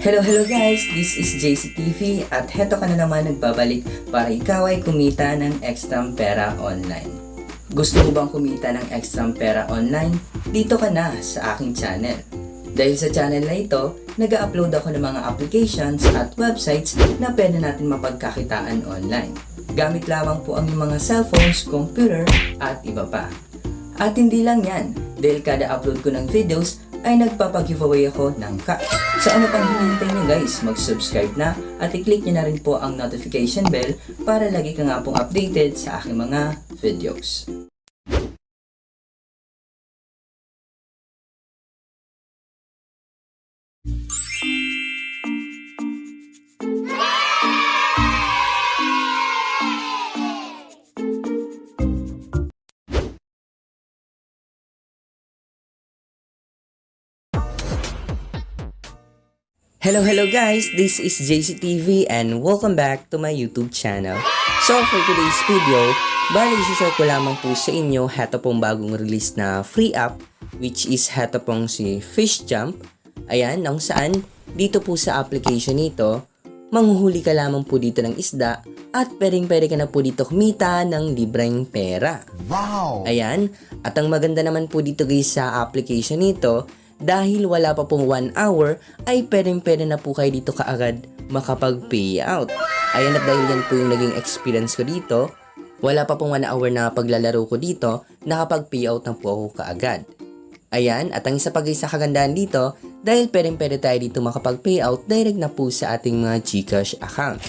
Hello guys! This is JCTV at heto ka na naman nagbabalik para ikaw ay kumita ng extra pera online. Gusto mo bang kumita ng extra pera online? Dito ka na sa aking channel. Dahil sa channel na ito, nag-upload ako ng mga applications at websites na pwede natin mapagkakitaan online. Gamit lamang po ang iyong mga cellphones, computer at iba pa. At hindi lang yan, dahil kada upload ko ng videos ay nagpapag-giveaway ako ng cash. So ano pang hinihintay nyo guys, mag-subscribe na at i-click nyo na rin po ang notification bell para lagi ka nga pong updated sa aking mga videos. Hello guys, this is JCTV and welcome back to my YouTube channel. So for today's video, bali share ko lamang po sa inyo heto pong bagong release na free app which is heto pong si Fishjump. Ayan, nang saan dito po sa application nito, manghuhuli ka lamang po dito ng isda at pwede ka na po dito kumita ng libreng pera. Wow! Ayan, at ang maganda naman po dito guys sa application nito, dahil wala pa pong 1 hour, ay pwede na po kayo dito kaagad makapag-payout. Ayan, at dahil yan po yung naging experience ko dito, wala pa pong 1 hour na paglalaro ko dito, nakapag-payout na po ako kaagad. Ayan, at ang isa pa guys sa kagandahan dito, dahil pwede tayo dito makapag-payout, direct na po sa ating mga GCash account.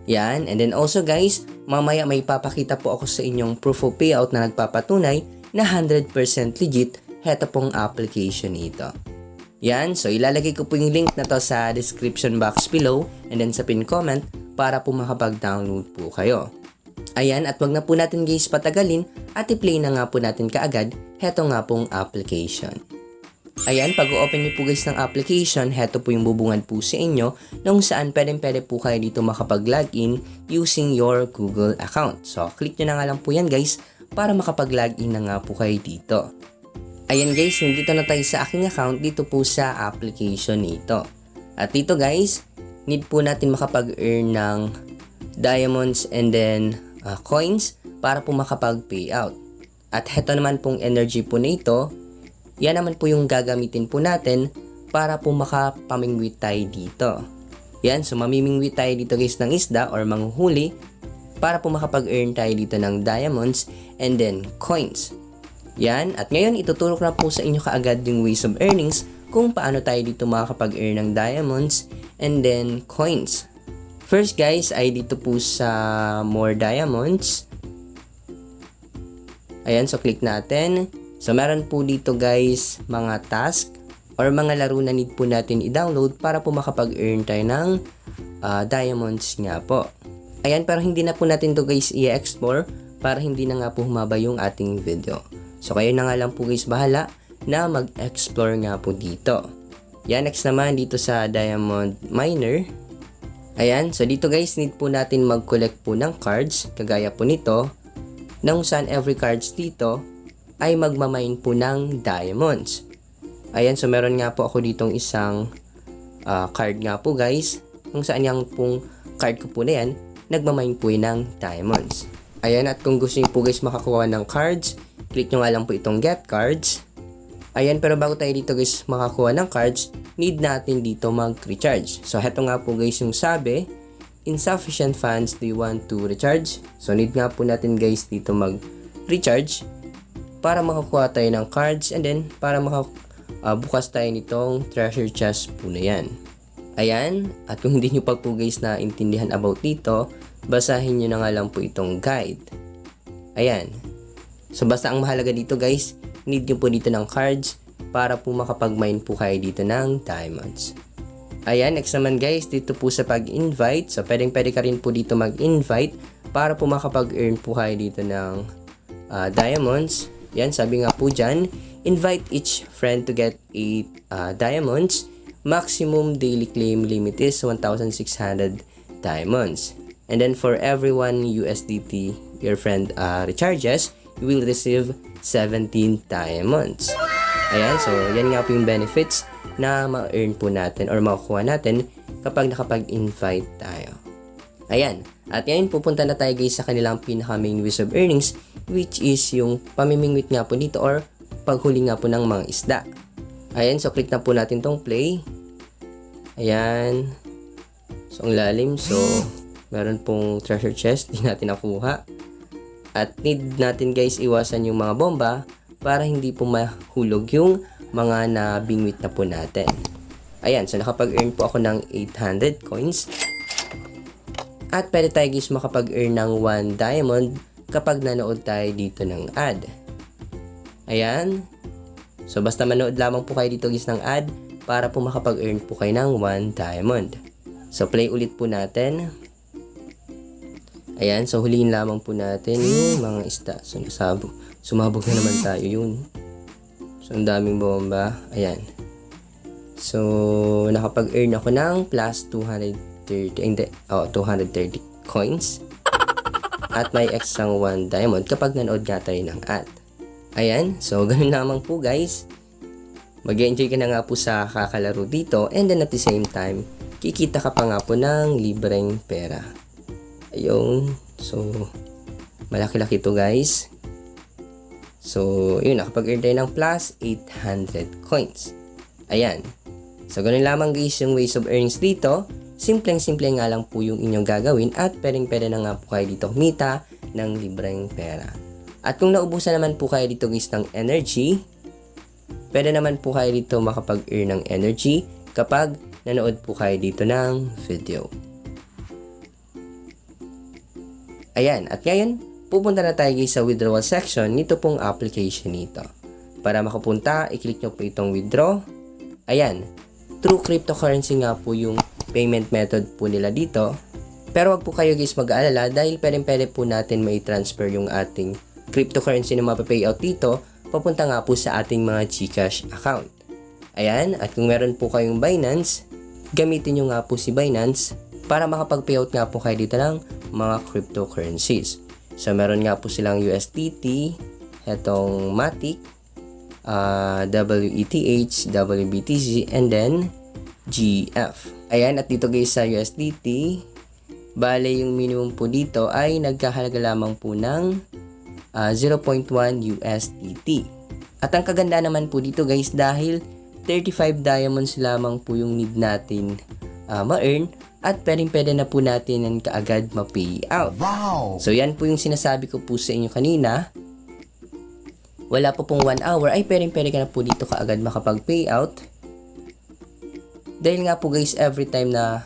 Yan, and then also guys, mamaya may papakita po ako sa inyong proof of payout na nagpapatunay na 100% legit heto pong application ito. Yan, so ilalagay ko po yung link na to sa description box below and then sa pin comment para po makapag-download po kayo. Ayan, at wag na po natin guys patagalin at i-play na nga po natin kaagad heto nga pong application. Ayan, pag-open niyo po guys ng application, heto po yung bubungan po sa inyo nung saan pwede po kayo dito makapag-login using your Google account. So, click nyo na nga lang po yan guys para makapag-login na nga po kayo dito. Ayan guys, nandito na tayo sa aking account dito po sa application nito. At dito guys, need po natin makapag-earn ng diamonds and then coins para po makapag-payout. At heto naman pong energy po na ito, yan naman po yung gagamitin po natin para po makapamingwit tayo dito. Yan, so mamimingwit tayo dito guys ng isda or manghuhuli para po makapag-earn tayo dito ng diamonds and then coins. Yan, at ngayon ituturo ko na po sa inyo kaagad yung ways of earnings kung paano tayo dito makakapag-earn ng diamonds and then coins. First guys ay dito po sa more diamonds. Ayan, so click natin. So meron po dito guys mga task or mga laro na need po natin i-download para po makapag-earn tayo ng diamonds nga po. Ayan, pero hindi na po natin to guys i-explore para hindi na nga po humaba yung ating video. So kayo na nga lang po guys bahala na mag-explore nga po dito. Yan, next naman dito sa diamond miner. Ayan, so dito guys need po natin mag-collect po ng cards kagaya po nito. Nang saan every cards dito ay magmamine po ng diamonds. Ayan, so meron nga po ako ditong isang card nga po guys. Kung saan yung pong card ko po na yan, nagmamine po ng diamonds. Ayan, at kung gusto niyo po guys makakuha ng cards, click nyo nga lang po itong get cards. Ayan, pero bago tayo dito guys makakuha ng cards, need natin dito mag-recharge. So heto nga po guys yung sabi, insufficient funds, do you want to recharge? So need nga po natin guys dito mag-recharge para makakuha tayo ng cards and then para bukas tayo nitong treasure chest po na yan. Ayan, at kung hindi nyo pa po guys na intindihan about dito, basahin nyo na nga lang po itong guide. Ayan. So basta ang mahalaga dito guys, need nyo po dito ng cards para po makapag-mine po kayo dito ng diamonds. Ayan, next naman guys, dito po sa pag-invite. So pwede ka rin po dito mag-invite para po makapag-earn po kayo dito ng diamonds. Yan, sabi nga po dyan, invite each friend to get 8 diamonds. Maximum daily claim limit is 1,600 diamonds. And then for every 1 USDT your friend recharges, you will receive 17 diamonds. Ayan, so yan nga po yung benefits na ma-earn po natin or makukuha natin kapag nakapag-invite tayo. Ayan. At ngayon pupunta na tayo guys sa kanilang pinaka main ways of earnings, which is yung pamimingwit nga po dito or paghuli nga po ng mga isda. Ayan. So click na po natin tong play. Ayan. So ang lalim. So meron pong treasure chest. Di natin nakuha. At need natin guys iwasan yung mga bomba para hindi po mahulog yung mga nabingwit na po natin. Ayan, so nakapag-earn po ako ng 800 coins. At pwede tayo guys makapag-earn ng 1 diamond kapag nanood tayo dito ng ad. Ayan. So basta manood lamang po kayo dito guys ng ad para po makapag-earn po kayo ng 1 diamond. So play ulit po natin. Ayan, so huliin lamang po natin yung mga isda. So sumabog na naman tayo yun. So ang daming bomba. Ayan. So nakapag-earn ako ng plus 230 coins. At may extrang 1 diamond kapag nanood nga tayo ng ad. Ayan, so ganun lamang po guys. Mag-enjoy ka na nga po sa kakalaro dito and then at the same time, kikita ka pa nga po ng libreng pera. Ayun. So, malaki-laki to guys. So, yun. Nakapag-earn tayo ng plus 800 coins. Ayan. So, ganun lamang guys yung ways of earnings dito. Simpleng-simple nga lang po yung inyong gagawin at pwedeng-pwede na nga po kayo dito kumita ng libreng pera. At kung naubusan naman po kayo dito guys ng energy, pwede naman po kayo dito makapag-earn ng energy kapag nanood po kayo dito ng video. Ayan, at ngayon, pupunta na tayo guys sa withdrawal section nito pong application nito. Para makapunta, i-click nyo po itong withdraw. Ayan, through cryptocurrency nga po yung payment method po nila dito. Pero wag po kayo guys mag-aalala dahil pwede po natin may transfer yung ating cryptocurrency na mapapayout dito papunta nga po sa ating mga GCash account. Ayan, at kung meron po kayong Binance, gamitin nyo nga po si Binance para makapag-payout nga po kayo dito ng mga cryptocurrencies. So, meron nga po silang USDT, etong Matic, WETH, WBTC, and then GF. Ayan, at dito guys sa USDT, bale yung minimum po dito ay nagkahalaga lamang po ng 0.1 USDT. At ang kaganda naman po dito guys dahil 35 diamonds lamang po yung need natin ma-earn at pwede na po natin ang kaagad ma-pay out. Wow! So yan po yung sinasabi ko po sa inyo kanina. Wala po pong 1 hour ay pwede ka na po dito kaagad makapag-pay out. Dahil nga po guys every time na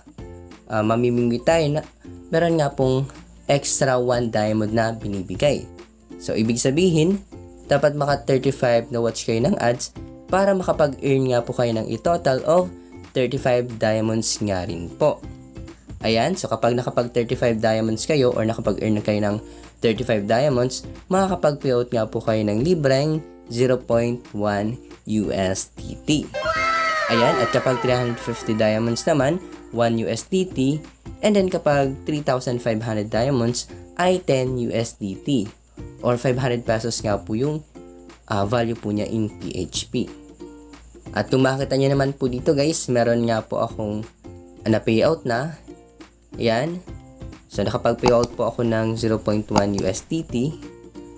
mamimingwit tayo na meron nga pong extra 1 diamond na binibigay. So ibig sabihin dapat maka 35 na watch kayo ng ads para makapag-earn nga po kayo ng total of 35 diamonds nga rin po. Ayan, so kapag nakapag 35 diamonds kayo or nakapag-earn na kayo ng 35 diamonds, makakapag-payout nga po kayo ng libreng 0.1 USDT. Ayan, at kapag 350 diamonds naman, 1 USDT. And then kapag 3,500 diamonds ay 10 USDT. Or 500 pesos nga po yung value po niya in PHP. At kung makita nyo naman po dito guys, meron nga po akong na-payout na. Ayan. So, nakapag-payout po ako ng 0.1 USDT.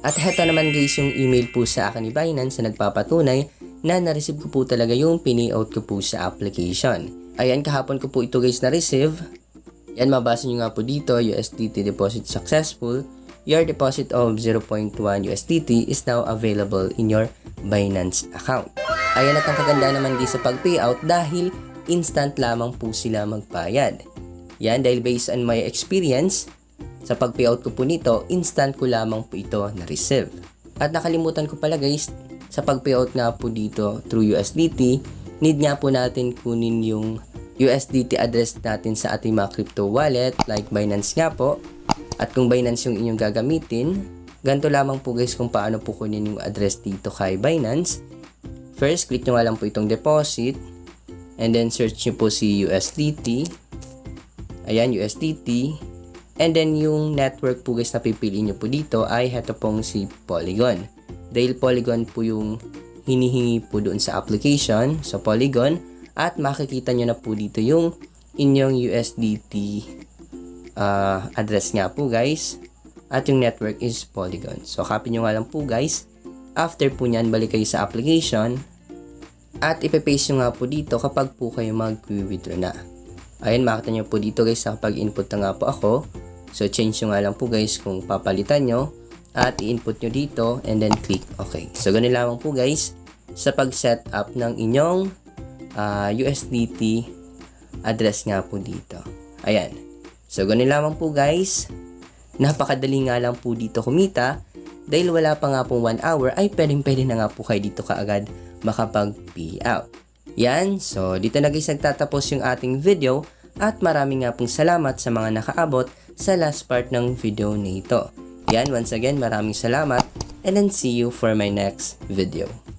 At heto naman guys yung email po sa akin ni Binance na nagpapatunay na na-receive ko po talaga yung pinayout ko po sa application. Ayan, kahapon ko po ito guys na-receive. Yan, mabasa nyo nga po dito, USDT deposit successful. Your deposit of 0.1 USDT is now available in your Binance account. Ayan, at ang kaganda naman guys sa pag-payout dahil instant lamang po sila magbayad. Yan, dahil based on my experience, sa pag-payout ko po nito, instant ko lamang po ito na-receive. At nakalimutan ko pala guys, sa pag-payout nga po dito through USDT, need nga po natin kunin yung USDT address natin sa ating mga crypto wallet like Binance nga po. At kung Binance yung inyong gagamitin, ganito lamang po guys kung paano po kunin yung address dito kay Binance. First, click nyo nga lang po itong deposit and then search nyo po si USDT. Ayan, USDT. And then yung network po guys na pipiliin nyo po dito ay heto pong si Polygon. Dahil Polygon po yung hinihingi po doon sa application. So Polygon. at makikita nyo na po dito yung inyong USDT address nga po guys, at yung network is Polygon. So copy nyo nga lang po guys. After po nyan, balik kayo sa application at ipe-paste nyo nga po dito kapag po kayo mag-withdraw na. Ayun, makita nyo po dito guys, kapag input na nga po ako. So change nyo nga lang po guys kung papalitan nyo at i-input nyo dito and then click OK. So ganun lamang po guys sa pag-set up ng inyong USDT address nga po dito. Ayan. So ganun lamang po guys. Napakadali nga lang po dito kumita. Dahil wala pa nga pong 1 hour ay pwede na nga po kayo dito kaagad makapag-pay out. Yan. So dito na guys nagtatapos yung ating video. At maraming nga pong salamat sa mga nakaabot sa last part ng video na ito. Yan. Once again maraming salamat. And then see you for my next video.